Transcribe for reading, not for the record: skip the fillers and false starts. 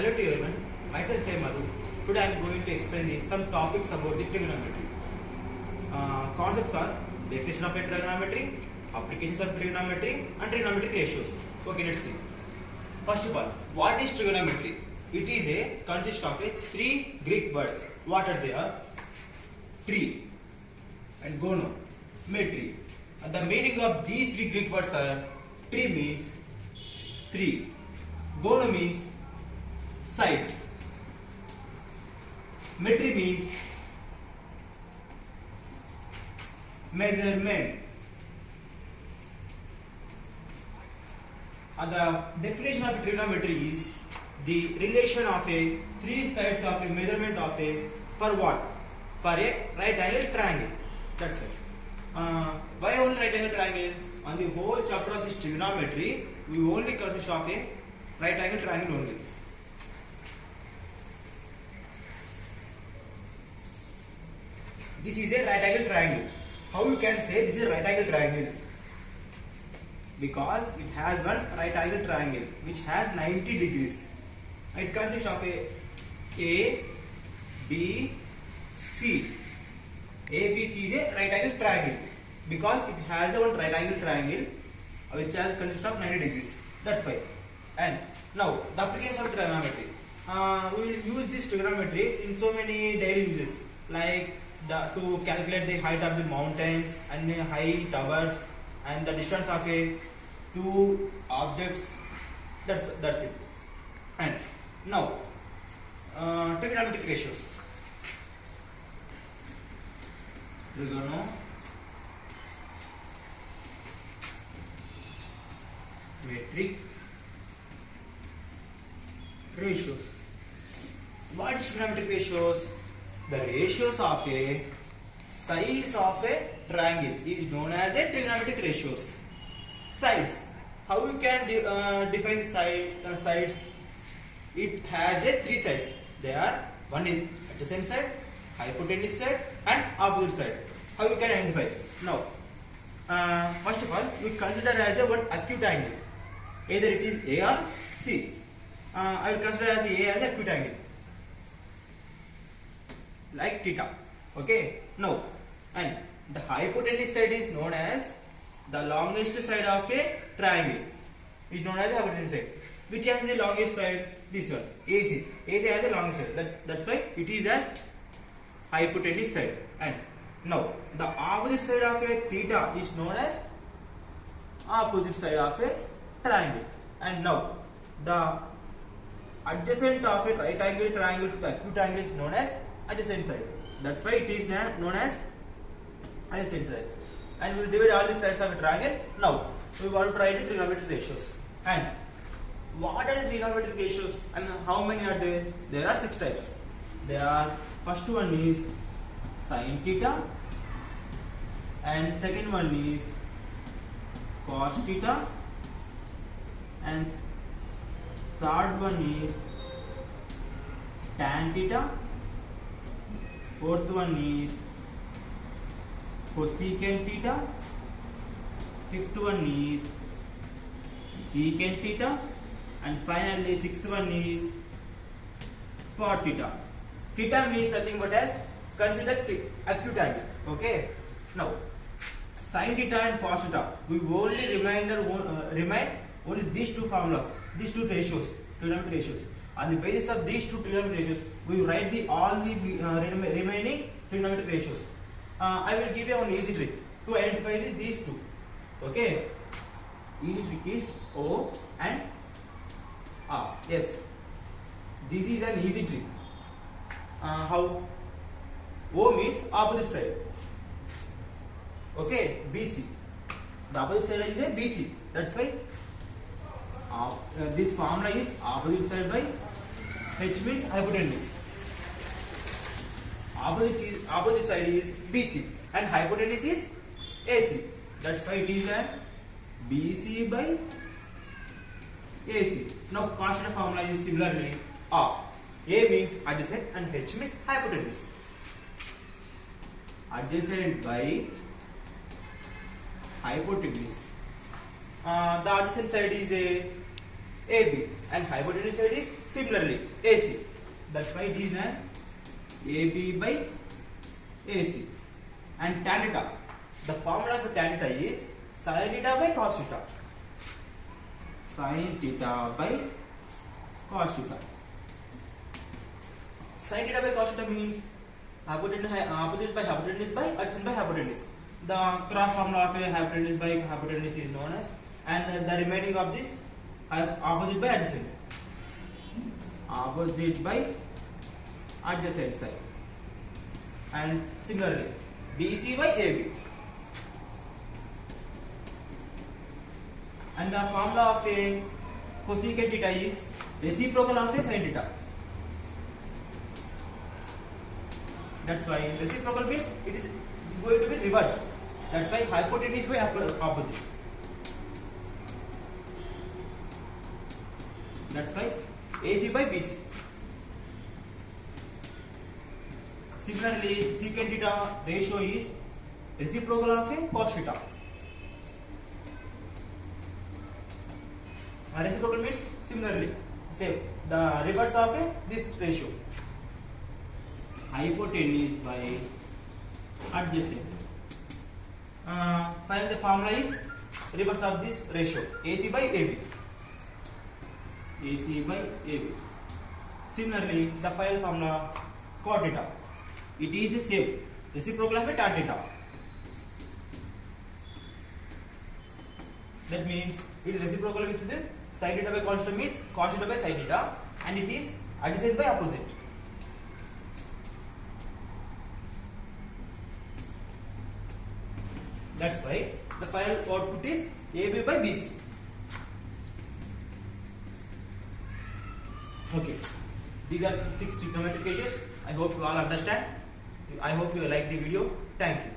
Hello to everyone, myself is Madhu. Today I am going to explain some topics about the trigonometry. Concepts are definition of a trigonometry, applications of trigonometry and trigonometric ratios. Okay, let's see. First of all, what is trigonometry? It is a consists of three Greek words. What are they? Are tri and gono, metri. And the meaning of these three Greek words are tri means three, gono means sides, metri means measurement. And the definition of trigonometry is the relation of a three sides of a measurement of a for what? For a right angle triangle. That's it. Why only right angle triangle? On the whole chapter of this trigonometry, we only consist of a right angle triangle only. This is a right angle triangle. How you can say this is a right angle triangle? Because it has one right angle triangle which has 90 degrees. It consists of a B, C. A, B, C is a right angle triangle because it has one right angle triangle which has consists of 90 degrees. That's why. And now the application of trigonometry. We will use this trigonometry in so many daily uses, like to calculate the height of the mountains and the high towers and the distance of a two objects. That's it. And now trigonometric ratios. Trigonometric ratios. What is trigonometric ratios? The ratios of a sides of a triangle is known as a trigonometric ratios. Sides. How you can define the sides? It has a three sides. They are one is adjacent side, hypotenuse side, and opposite side. How you can identify? Now, first of all, we consider as a one acute angle. Either it is A or C. I will consider as A as acute angle, like theta. Okay. Now, and the hypotenuse side is known as the longest side of a triangle. Is known as the hypotenuse side. Which has the longest side? This one, AC. AC has the longest side. That's why it is as hypotenuse side. And now the opposite side of a theta is known as opposite side of a triangle. And now the adjacent of a right angle triangle to the acute angle is known as adjacent side. That's why it is known as adjacent side. And we will divide all the sides of a triangle. Now we want to try the trigonometric ratios. And what are the trigonometric ratios and how many are there? There are 6 types. There are, first one is sin theta, and second one is cos theta, and third one is tan theta, fourth one is cosecant theta, fifth one is secant theta, and finally sixth one is cot theta. Theta means nothing but as consider acute angle. Okay. Now sin theta and cos theta, we only remind only these two formulas, these two ratios, trigonometric ratios. On the basis of these two trigonometric ratios, we write all the remaining trigonometric ratios. I will give you one easy trick to identify these two. Okay. Easy trick is O and R. Yes. This is an easy trick. How? O means opposite side. Okay. BC. The opposite side is a BC. That's why this formula is opposite side by H means hypotenuse. Opposite side is BC and hypotenuse is AC. That's why it is a BC by AC. Now cos theta formula is similarly A. A means adjacent and H means hypotenuse. Adjacent by hypotenuse. The adjacent side is a AB, and hypotenuse side is similarly AC. That's why it is known AB by AC. And tan theta, the formula for tan theta is sin theta by cos theta. Sin theta by cos theta. Sin theta by cos theta means opposite by hypotenuse by adjacent by hypotenuse. The cross formula of a hypotenuse by hypotenuse is known as, and the remaining of this opposite by adjacent. Opposite by adjacent side. And similarly, BC by AB. And the formula of a cosecant theta is reciprocal of a sin theta. That's why reciprocal means it is going to be reverse. That's why hypotenuse by opposite. That's why AC by BC. Similarly, secant theta ratio is reciprocal of a cos theta. Reciprocal means similarly, same, the reverse of this ratio. Hypotenuse by adjacent. Finally, the formula is reverse of this ratio, AC by AB. AC by AB. Similarly, the final formula cot theta. It is the same, reciprocal of a tan theta. That means it is reciprocal with the sin theta by cos theta means cos theta by sin theta, and it is adjacent by opposite. That's why the final output is AB by BC. Okay, these are 6 trigonometric cases. I hope you all understand. I hope you like the video. Thank you.